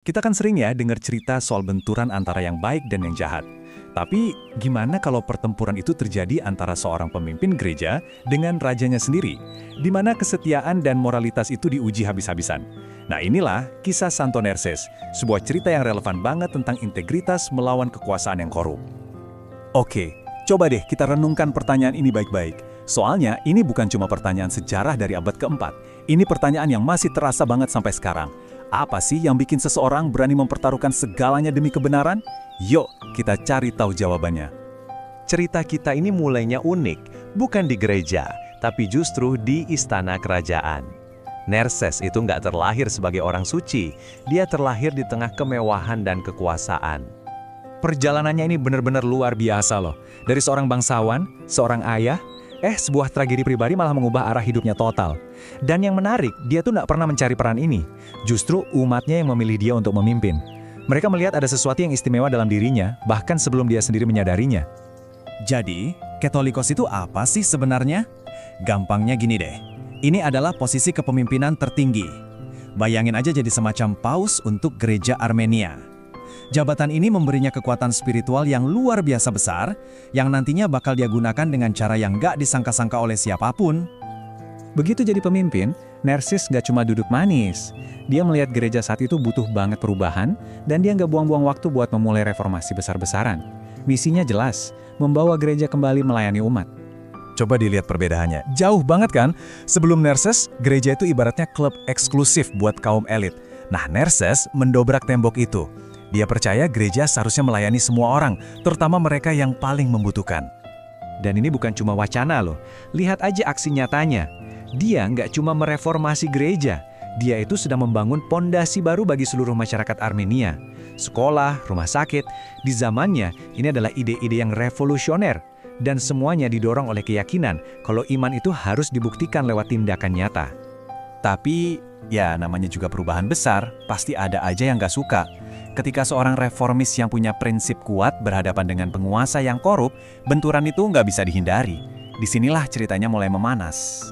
Kita kan sering ya dengar cerita soal benturan antara yang baik dan yang jahat. Tapi gimana kalau pertempuran itu terjadi antara seorang pemimpin gereja dengan rajanya sendiri, di mana kesetiaan dan moralitas itu diuji habis-habisan? Nah inilah kisah Santo Nerses, sebuah cerita yang relevan banget tentang integritas melawan kekuasaan yang korup. Oke, coba deh kita renungkan pertanyaan ini baik-baik. Soalnya ini bukan cuma pertanyaan sejarah dari abad keempat. Ini pertanyaan yang masih terasa banget sampai sekarang. Apa sih yang bikin seseorang berani mempertaruhkan segalanya demi kebenaran? Yuk, kita cari tahu jawabannya. Cerita kita ini mulainya unik, bukan di gereja, tapi justru di istana kerajaan. Nerses itu nggak terlahir sebagai orang suci, dia terlahir di tengah kemewahan dan kekuasaan. Perjalanannya ini benar-benar luar biasa loh. Dari seorang bangsawan, seorang ayah, sebuah tragedi pribadi malah mengubah arah hidupnya total. Dan yang menarik, dia tuh nggak pernah mencari peran ini. Justru umatnya yang memilih dia untuk memimpin. Mereka melihat ada sesuatu yang istimewa dalam dirinya, bahkan sebelum dia sendiri menyadarinya. Jadi, Katolikos itu apa sih sebenarnya? Gampangnya gini deh, ini adalah posisi kepemimpinan tertinggi. Bayangin aja jadi semacam paus untuk gereja Armenia. Jabatan ini memberinya kekuatan spiritual yang luar biasa besar, yang nantinya bakal dia gunakan dengan cara yang gak disangka-sangka oleh siapapun. Begitu jadi pemimpin, Nerses nggak cuma duduk manis. Dia melihat gereja saat itu butuh banget perubahan, dan dia nggak buang-buang waktu buat memulai reformasi besar-besaran. Misinya jelas, membawa gereja kembali melayani umat. Coba dilihat perbedaannya, jauh banget kan? Sebelum Nerses, gereja itu ibaratnya klub eksklusif buat kaum elit. Nah, Nerses mendobrak tembok itu. Dia percaya gereja seharusnya melayani semua orang, terutama mereka yang paling membutuhkan. Dan ini bukan cuma wacana loh, lihat aja aksi nyatanya. Dia nggak cuma mereformasi gereja, dia itu sedang membangun pondasi baru bagi seluruh masyarakat Armenia. Sekolah, rumah sakit, di zamannya ini adalah ide-ide yang revolusioner. Dan semuanya didorong oleh keyakinan kalau iman itu harus dibuktikan lewat tindakan nyata. Tapi, ya namanya juga perubahan besar, pasti ada aja yang gak suka. Ketika seorang reformis yang punya prinsip kuat berhadapan dengan penguasa yang korup, benturan itu nggak bisa dihindari. Disinilah ceritanya mulai memanas.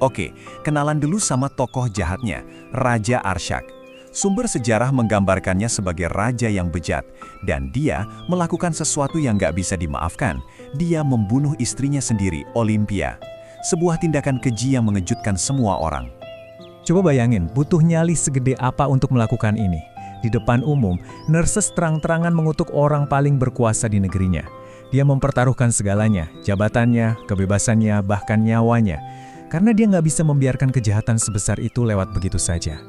Oke, kenalan dulu sama tokoh jahatnya, Raja Arshak. Sumber sejarah menggambarkannya sebagai raja yang bejat, dan dia melakukan sesuatu yang nggak bisa dimaafkan. Dia membunuh istrinya sendiri, Olympia. Sebuah tindakan keji yang mengejutkan semua orang. Coba bayangin, butuh nyali segede apa untuk melakukan ini. Di depan umum, Nerses terang-terangan mengutuk orang paling berkuasa di negerinya. Dia mempertaruhkan segalanya, jabatannya, kebebasannya, bahkan nyawanya. Karena dia nggak bisa membiarkan kejahatan sebesar itu lewat begitu saja.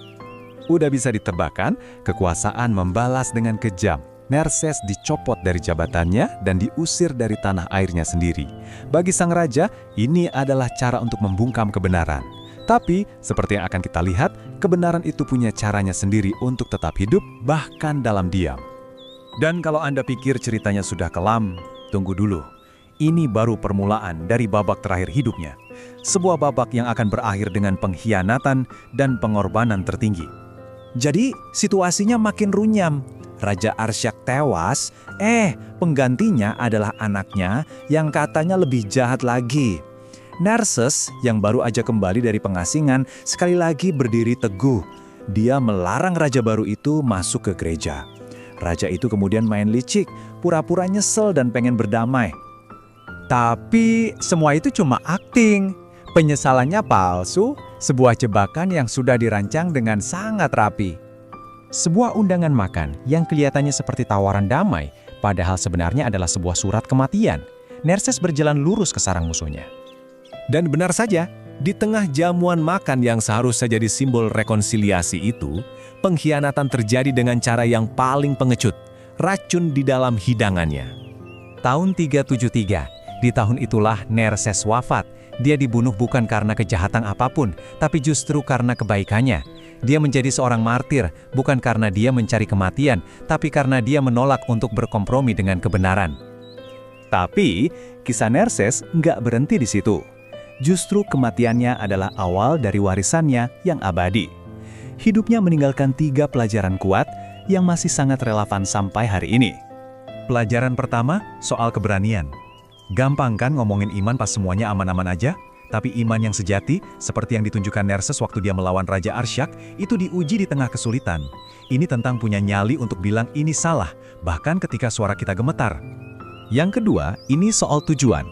Udah bisa ditebakkan, kekuasaan membalas dengan kejam. Nerses dicopot dari jabatannya dan diusir dari tanah airnya sendiri. Bagi sang raja, ini adalah cara untuk membungkam kebenaran. Tapi, seperti yang akan kita lihat, kebenaran itu punya caranya sendiri untuk tetap hidup, bahkan dalam diam. Dan kalau Anda pikir ceritanya sudah kelam, tunggu dulu. Ini baru permulaan dari babak terakhir hidupnya. Sebuah babak yang akan berakhir dengan pengkhianatan dan pengorbanan tertinggi. Jadi, situasinya makin runyam. Raja Arshak tewas, penggantinya adalah anaknya yang katanya lebih jahat lagi. Nerses yang baru aja kembali dari pengasingan sekali lagi berdiri teguh. Dia melarang raja baru itu masuk ke gereja. Raja itu kemudian main licik, pura-pura nyesel dan pengen berdamai. Tapi semua itu cuma akting. Penyesalannya palsu, sebuah jebakan yang sudah dirancang dengan sangat rapi. Sebuah undangan makan yang kelihatannya seperti tawaran damai, padahal sebenarnya adalah sebuah surat kematian. Nerses berjalan lurus ke sarang musuhnya. Dan benar saja, di tengah jamuan makan yang seharusnya jadi simbol rekonsiliasi itu, pengkhianatan terjadi dengan cara yang paling pengecut, racun di dalam hidangannya. Tahun 373, di tahun itulah Nerses wafat. Dia dibunuh bukan karena kejahatan apapun, tapi justru karena kebaikannya. Dia menjadi seorang martir, bukan karena dia mencari kematian, tapi karena dia menolak untuk berkompromi dengan kebenaran. Tapi, kisah Nerses nggak berhenti di situ. Justru kematiannya adalah awal dari warisannya yang abadi. Hidupnya meninggalkan 3 pelajaran kuat yang masih sangat relevan sampai hari ini. Pelajaran pertama, soal keberanian. Gampang kan ngomongin iman pas semuanya aman-aman aja? Tapi iman yang sejati, seperti yang ditunjukkan Nerses waktu dia melawan Raja Arshak, itu diuji di tengah kesulitan. Ini tentang punya nyali untuk bilang ini salah, bahkan ketika suara kita gemetar. Yang kedua, ini soal tujuan.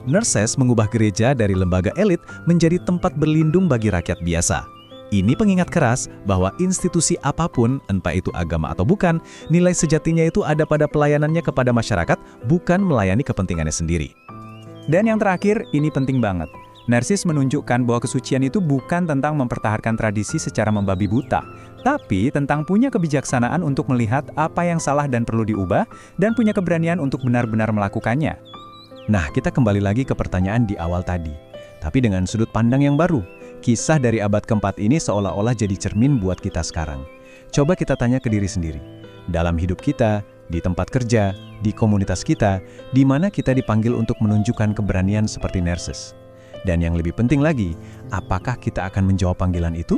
Nerses mengubah gereja dari lembaga elit menjadi tempat berlindung bagi rakyat biasa. Ini pengingat keras bahwa institusi apapun, entah itu agama atau bukan, nilai sejatinya itu ada pada pelayanannya kepada masyarakat, bukan melayani kepentingannya sendiri. Dan yang terakhir, ini penting banget. Narsis menunjukkan bahwa kesucian itu bukan tentang mempertahankan tradisi secara membabi buta, tapi tentang punya kebijaksanaan untuk melihat apa yang salah dan perlu diubah, dan punya keberanian untuk benar-benar melakukannya. Nah, kita kembali lagi ke pertanyaan di awal tadi, tapi dengan sudut pandang yang baru. Kisah dari abad keempat ini seolah-olah jadi cermin buat kita sekarang. Coba kita tanya ke diri sendiri. Dalam hidup kita, di tempat kerja, di komunitas kita, di mana kita dipanggil untuk menunjukkan keberanian seperti Nerses. Dan yang lebih penting lagi, apakah kita akan menjawab panggilan itu?